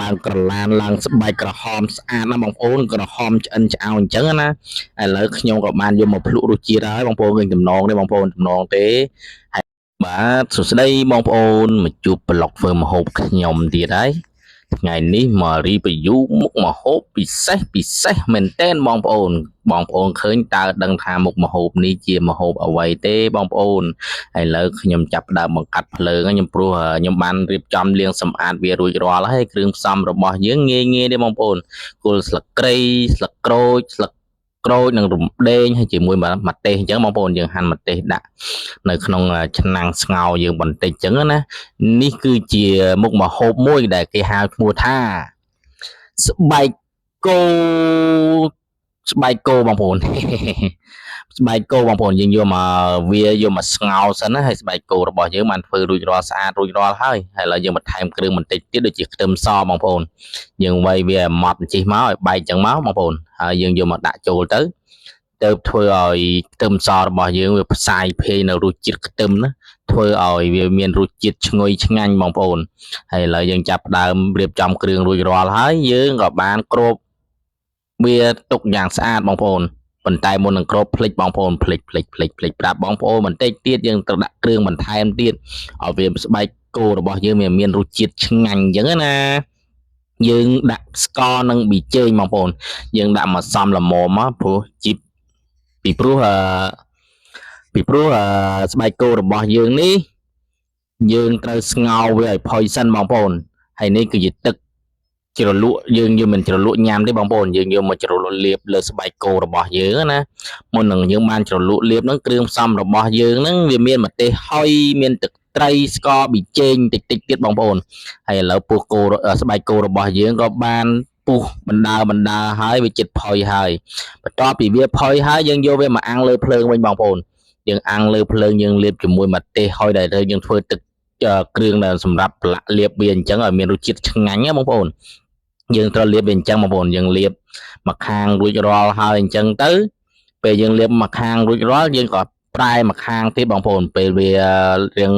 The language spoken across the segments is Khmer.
ឡើងក្រឡានឡើងស្បែកក្រហមស្អាតណាបងប្អូនក្រហមឆ្អិនឆ្អៅអញ្ចឹងណាឥឡូវខ្ញុំក៏បានយកមកភ្លក់រសជាតិហើយបងប្អូនឃើញតំណងទេបងប្អូនតំណងទេហើយបាទសួស្តីបងប្អូនមកជួបប្លុកធ្វើម្ហូបខ្ញុំទៀតហើយថ្ងៃនេះមករីវីយូមុខម្ហូបពិសេសមែនទែនបងប្អូនឃើញតើដឹងថាមុខម្ហូបនេះជាម្ហូបអ្វីទេបងប្អូនឥឡូវខ្ញុំចាប់ផ្ដើមបង្កាត់ភ្លើងខ្ញុំព្រោះខ្ញុំបានរៀបចំលាងសម្អាតវារួចរាល់ហើយគ្រឿងផ្សំរបស់យើងងាយទេបងប្អូនគល់ស្លឹកគ្រៃស្លឹកក្រូចស្លឹកក្រូចនិងរំដេងហើយជាមួយម្ទេសអញ្ចឹងបងប្អូនយើងហាន់ម្ទេសដាក់នៅក្នុងឆ្នាំងស្ងោរយើងបន្តិចអញ្ចឹងណានេះគឺជាមុខម្ហូបមួយដែលគេហៅឈ្មោះថាស្បែកគោបងប្អូនស្បែកគោបងប្អូនយើងយកមកស្ងោរសិនណាហើយស្បែកគោរបស់យើងបានធ្វើរួចរាល់ស្អាតរួចរាល់ហើយឥឡូវយើងបន្ថែមគ្រឿងបន្តិចទៀតដូចជាខ្ទឹមសបងប្អូនយើងវាយវាឲ្យម៉ត់បន្តិចមកឲ្យបែកចឹងមកបងប្អូនហើយយើងយកមកដាក់ចូលទៅធ្វើឲ្យខ្ទឹមសរបស់យើងវាផ្សាយភាយនៅរសជាតិខ្ទឹមណាធ្វើឲ្យវាមានរសជាតិឈ្ងុយឆ្ងាញ់បងប្អូនហើយឥឡូវយើងចាប់ផ្ដើមរៀបចំគ្រឿងរួចរាល់ហើយយើងក៏បានគ្របវាទុកយ៉ាងស្អាតបងប្អូនប៉ុន្តែមុននឹងគ្របភ្លេចបងប្អូនភ្លេចប្រាប់បងប្អូនបន្តិចទៀតយើងត្រូវដាក់គ្រឿងបន្ថែមទៀតឲ្យវាស្បែកគោរបស់យើងមានរសជាតិឆ្ងាញ់អញ្ចឹងណាយើងដាក់ស្ករនិងប៊ីចេងបងប្អូនយើងដាក់មកសំល្មមមកព្រោះជីបពីព្រោះស្បែកគោរបស់យើងនេះយើងត្រូវស្ងោរវាឲ្យផុយសិនបងប្អូនហើយនេះគឺជាទឹកជ្រលក់យើងមិនជ្រលក់ញ៉ាំទេបងប្អូនយើងយកមកជ្រលក់លាបលើស្បែកគោរបស់យើងណាមុននឹងយើងបានជ្រលក់លាបហ្នឹងគ្រឿងផ្សំរបស់យើងហ្នឹងវាមានម្ទេសហុយមានទឹកត្រីស្ករប៊ីចេងតិចទៀតបងប្អូនហើយឥឡូវពោះគោស្បែកគោរបស់យើងក៏បានពុះបណ្ដើហើយវាចិត្តផុយហើយបន្ទាប់ពីវាផុយហើយយើងយកវាមកអាំងលើភ្លើងវិញបងប្អូនយើងអាំងលើភ្លើងយើងលាបជាមួយម្ទេសហុយដែលយើងធ្វើទឹកគ្រឿងដែលសម្រាប់ប្រឡាក់លាបវាអញ្ចឹងឲ្យមានរសជាតិឆ្ងាញ់ណាបងប្អូនយើងត្រូវលាបវាអញ្ចឹងបងប្អូនយើងលាបមកខាងរួចរាល់ហើយអញ្ចឹងទៅពេលយើងលាបមកខាងរួចរាល់យើងក៏ប្រែមកខាងទៀតបងប្អូនពេលវារៀង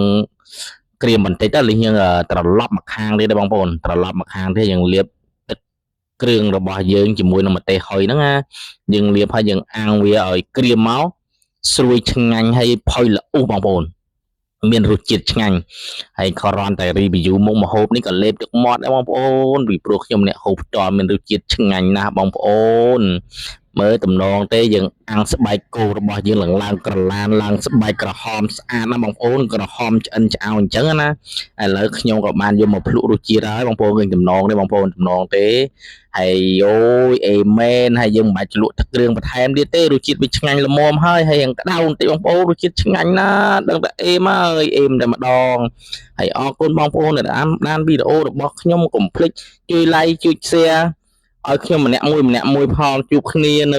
ក្រៀមបន្តិចទៅយើងត្រឡប់មកខាងទៀតបងប្អូនត្រឡប់មកខាងទៀតយើងលាបទឹកគ្រឿងរបស់យើងជាមួយនឹងម្ទេសហុយហ្នឹងណាយើងលាបហើយយើងអាំងវាឲ្យក្រៀមមកស្រួយឆ្ងាញ់ហើយផុយល្អបងប្អូនមានរសជាតិឆ្ងាញ់ហើយគ្រាន់តែរីវីយូមុខម្ហូបនេះក៏លេបទឹកមាត់ដែរបងប្អូនពីព្រោះខ្ញុំអ្នកហូបផ្ទាល់មានរសជាតិឆ្ងាញ់ណាស់បងប្អូនមើលតំណងទេយើងអាំងស្បែកគោរបស់យើងឡើងក្រឡានឡើងស្បែកក្រហមស្អាតណាបងប្អូនក្រហមឆ្អិនឆ្អៅអញ្ចឹងណាឥឡូវខ្ញុំក៏បានយកមកភ្លក់រសជាតិហើយបងប្អូនឃើញតំណងទេបងប្អូនតំណងទេហើយអូយអេមែនហើយយើងមិនបាច់ជ្រលក់ទឹកគ្រឿងបន្ថែមទៀតទេរសជាតិវាឆ្ងាញ់ល្មមហើយក្តៅបន្តិចបងប្អូនរសជាតិឆ្ងាញ់ណាស់ដឹងតែអេមហើយអេមតែម្ដងហើយអរគុណបងប្អូនដែលបានវីដេអូរបស់ខ្ញុំកុំភ្លេចជួយ like ជួយ share ឲ្យខ្ញុំម្នាក់មួយផងជួបគ្នានៅ